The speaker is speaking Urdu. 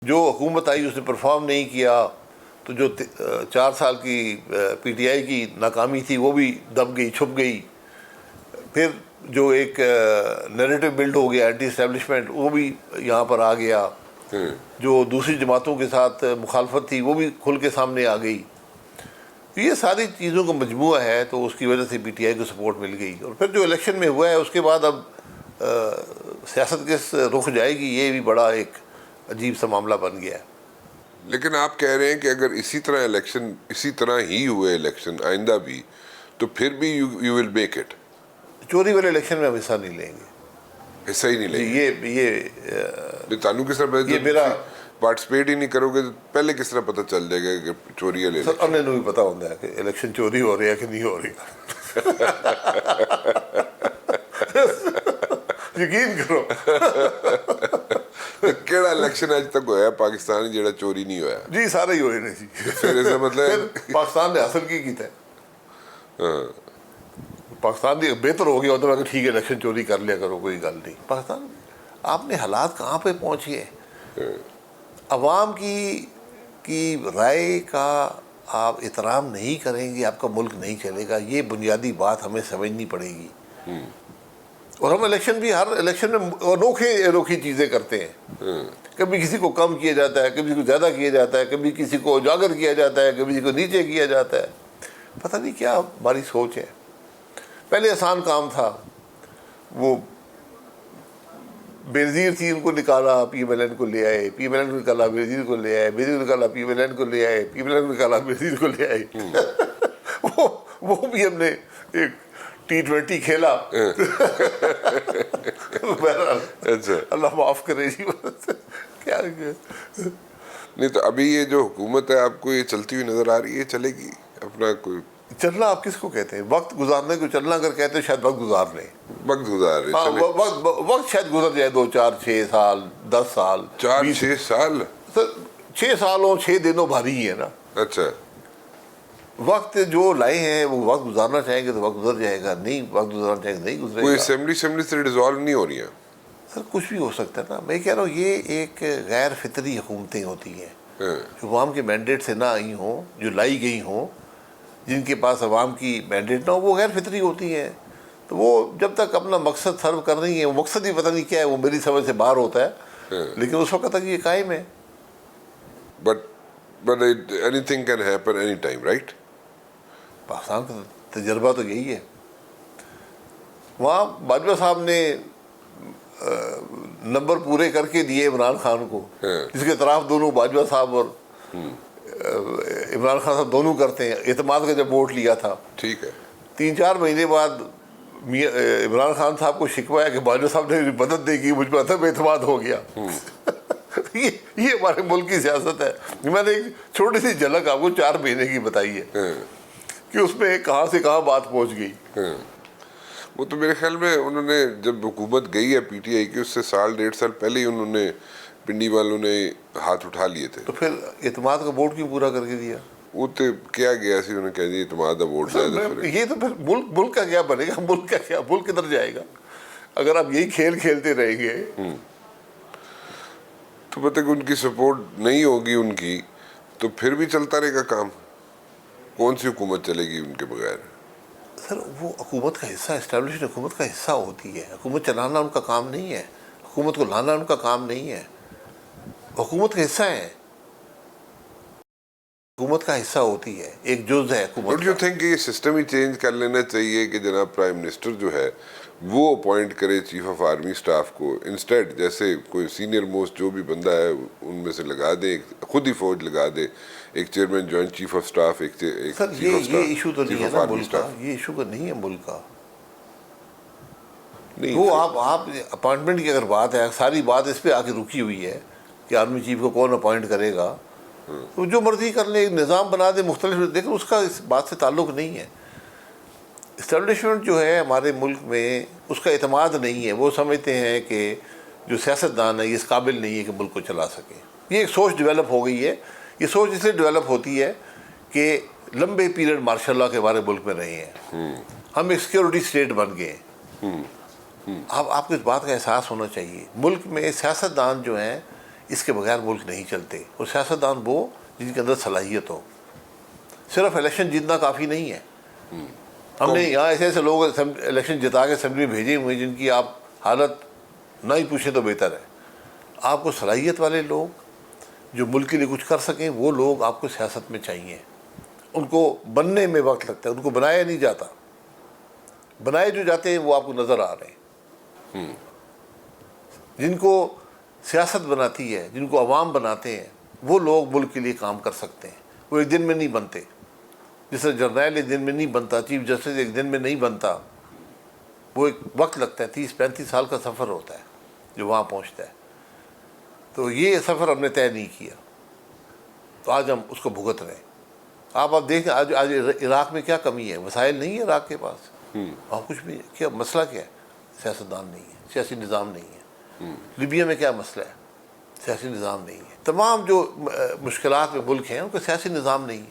جو حکومت آئی اس نے پرفارم نہیں کیا، تو جو 4 سال کی پی ٹی آئی کی ناکامی تھی وہ بھی دب گئی، چھپ گئی. پھر جو ایک نیریٹو بلڈ ہو گیا اینٹی اسٹیبلشمنٹ، وہ بھی یہاں پر آ گیا. جو دوسری جماعتوں کے ساتھ مخالفت تھی وہ بھی کھل کے سامنے آ گئی. یہ ساری چیزوں کا مجموعہ ہے، تو اس کی وجہ سے پی ٹی آئی کو سپورٹ مل گئی. اور پھر جو الیکشن میں ہوا ہے اس کے بعد اب سیاست کس رخ جائے گی، یہ بھی بڑا ایک عجیب سا معاملہ بن گیا ہے. لیکن آپ کہہ رہے ہیں کہ اگر اسی طرح الیکشن اسی طرح ہی ہوئے الیکشن آئندہ بھی، تو پھر بھی یو ول میک اٹ. چوری والے الیکشن میں ہم حصہ نہیں لیں گے. حصہ ہی نہیں لیں گے. یہ تعلق کس طرح یہ میرا پارٹیسپیٹ ہی نہیں کرو گے تو پہلے کس طرح پتہ چل جائے گا کہ چوری والے سر انہیں بھی پتہ ہوتا ہے کہ الیکشن چوری ہو رہی ہے کہ نہیں ہو رہی. یقین کرو. کیڑا الیکشن اج تک ہویا پاکستان جڑا چوری نہیں ہویا؟ جی سارے ہی ہوئے نے جی. پھر اس کا مطلب پاکستان نے حاصل کی کیتا ہے. پاکستان بھی بہتر ہو گیا ہوتا ہے کہ ٹھیک ہے الیکشن چوری کر لیا کرو، کوئی گل نہیں. پاکستان آپ نے حالات کہاں پہ پہنچ گئے. عوام کی رائے کا آپ احترام نہیں کریں گے، آپ کا ملک نہیں چلے گا. یہ بنیادی بات ہمیں سمجھنی پڑے گی. اور ہم الیکشن بھی ہر الیکشن میں انوکھی چیزیں کرتے ہیں. کبھی کسی کو کم کیا جاتا ہے، کبھی کو زیادہ کیا جاتا ہے، کبھی کسی کو اجاگر کیا جاتا ہے، کبھی کسی کو نیچے کیا جاتا ہے. پتہ نہیں کیا ہماری سوچ ہے. پہلے آسان کام تھا، وہ بینظیر تھی ان کو نکالا، پی ایم ایل این کو لے آئے، پی ایم ایل این کو نکالا بینظیر کو لے آئے، بینظیر کو نکالا پی ایم ایل این کو لے آئے، پی ایم ایل این کو نکالا بینظیر کو لے آئے. وہ بھی ہم نے ایک T20 کھیلا. اللہ معاف کرے جی. کیا نہیں تو ابھی یہ جو حکومت ہے آپ کو یہ چلتی ہوئی نظر آ رہی ہے، چلے گی اپنا کوئی چلنا؟ آپ کس کو کہتے ہیں؟ وقت گزارنے کو چلنا اگر کہتے ہیں شاید وقت گزار لیں. وقت گزار رہے وقت شاید گزر جائے 2 4 6 سال 10 سال 4-6 سال. سر 6 سالوں 6 دنوں بھاری ہی ہے نا. اچھا وقت جو لائے ہیں وہ وقت گزارنا چاہیں گے تو وقت گزر جائے گا، نہیں وقت گزارنا چاہیں گے نہیں گزرے کوئی گا. اسمبلی سے ڈیزالو نہیں ہو رہی ہیں سر کچھ بھی ہو سکتا ہے نا. میں کہہ رہا ہوں یہ ایک غیر فطری حکومتیں ہوتی ہیں جو عوام کے مینڈیٹ سے نہ آئی ہوں، جو لائی گئی ہوں، جن کے پاس عوام کی مینڈیٹ نہ ہو، وہ غیر فطری ہوتی ہیں. تو وہ جب تک اپنا مقصد سرو کر رہی ہیں، وہ مقصد ہی پتہ نہیں کیا ہے، وہ میری سمجھ سے باہر ہوتا ہے، لیکن اس وقت تک یہ قائم ہے. but anything can happen any time, right? Pakistan کا تجربہ تو یہی ہے. وہاں باجوہ صاحب نے نمبر پورے کر کے دیے عمران خان کو، جس کے طرف دونوں باجوہ صاحب اور عمران خان صاحب دونوں کرتے ہیں. اعتماد کا جب ووٹ لیا تھا، ٹھیک ہے، 3-4 مہینے بعد عمران خان صاحب کو شکوہ ہے کہ باجوہ صاحب نے مدد دے گی، مجھ پر عدم اعتماد ہو گیا. یہ ہمارے ملک کی سیاست ہے. میں نے ایک چھوٹی سی جھلک آپ کو 4 مہینے کی بتائی ہے کہ اس میں کہاں سے کہاں بات پہنچ گئی. وہ تو میرے خیال میں انہوں نے جب حکومت گئی ہے پی ٹی آئی کی، اس سے 1.5 سال پہلے ہی انہوں نے پنڈی والوں نے ہاتھ اٹھا لیے تھے. تو پھر اعتماد کا ووٹ کیوں پورا کر کے دیا؟ وہ تو کیا گیا سی، انہوں نے کہہ دیا اعتماد کا ووٹ زیادہ. یہ تو پھر ملک کا کیا بنے گا؟ ملک کا کیا، ملک کدھر جائے گا اگر آپ یہی کھیل کھیلتے رہیں گے؟ تو پتہ کہ ان کی سپورٹ نہیں ہوگی ان کی، تو پھر بھی چلتا رہے گا کام. کون سی حکومت چلے گی ان کے بغیر؟ سر وہ حکومت کا حصہ، اسٹیبلشڈ حکومت کا حصہ ہوتی ہے. حکومت چلانا ان کا کام نہیں ہے، حکومت کو لانا ان کا کام نہیں ہے. حکومت کا حصہ ہے، حکومت کا حصہ ہوتی ہے، ایک جز ہے حکومت. ڈونٹ یو تھنک کہ یہ سسٹم ہی چینج کر لینا چاہیے کہ جناب پرائم منسٹر جو ہے وہ اپوائنٹ کرے چیف آف آرمی اسٹاف کو، انسٹیڈ جیسے کوئی سینئر موسٹ جو بھی بندہ ہے ان میں سے لگا دے، خود ہی فوج لگا دے، ایک chairman joint chief of staff. Sir یہ ایشو تو نہیں ہے نا ملک کا، یہ ایشو تو نہیں ہے ملک کا. وہ آپ اپوائنٹمنٹ کی اگر بات ہے، ساری بات اس پہ آ کے رکی ہوئی ہے کہ آرمی چیف کو کون اپوائنٹ کرے گا. تو جو مرضی کر لے، ایک نظام بنا دے مختلف، لیکن اس کا اس بات سے تعلق نہیں ہے. اسٹیبلشمنٹ جو ہے ہمارے ملک میں اس کا اعتماد نہیں ہے. وہ سمجھتے ہیں کہ جو سیاستدان ہے یہ اس قابل نہیں ہے کہ ملک کو چلا سکے. یہ ایک سوچ ڈیولپ ہو گئی ہے. یہ سوچ اس لیے ڈیولپ ہوتی ہے کہ لمبے پیریڈ مارشل لاء کے ہمارے ملک میں رہے ہیں، ہم ایک سیکورٹی اسٹیٹ بن گئے ہیں. آپ کو اس بات کا احساس ہونا چاہیے، ملک میں سیاستدان جو ہیں اس کے بغیر ملک نہیں چلتے. اور سیاستدان وہ جن کے اندر صلاحیت ہو. صرف الیکشن جیتنا کافی نہیں ہے. ہم نے یہاں ایسے ایسے لوگ الیکشن جتا کے اسمبلی میں بھیجے ہوئے جن کی آپ حالت نہ ہی پوچھیں تو بہتر ہے. آپ کو صلاحیت والے لوگ جو ملک کے لیے کچھ کر سکیں وہ لوگ آپ کو سیاست میں چاہیے. ان کو بننے میں وقت لگتا ہے, ان کو بنایا نہیں جاتا. بنائے جو جاتے ہیں وہ آپ کو نظر آ رہے ہیں. جن کو سیاست بناتی ہے, جن کو عوام بناتے ہیں, وہ لوگ ملک کے لیے کام کر سکتے ہیں. وہ ایک دن میں نہیں بنتے. جس طرح جرنیل ایک دن میں نہیں بنتا, چیف جسٹس ایک دن میں نہیں بنتا. وہ ایک وقت لگتا ہے, 30-35 سال کا سفر ہوتا ہے جو وہاں پہنچتا ہے. تو یہ سفر ہم نے طے نہیں کیا, تو آج ہم اس کو بھگت رہے ہیں. آپ دیکھیں آج عراق میں کیا کمی ہے. وسائل نہیں ہے عراق کے پاس, وہاں کچھ بھی کیا مسئلہ کیا ہے؟ سیاستدان نہیں ہے, سیاسی نظام نہیں ہے. لیبیا میں کیا مسئلہ ہے؟ سیاسی نظام نہیں ہے. تمام جو مشکلات میں ملک ہیں ان کا سیاسی نظام نہیں ہے.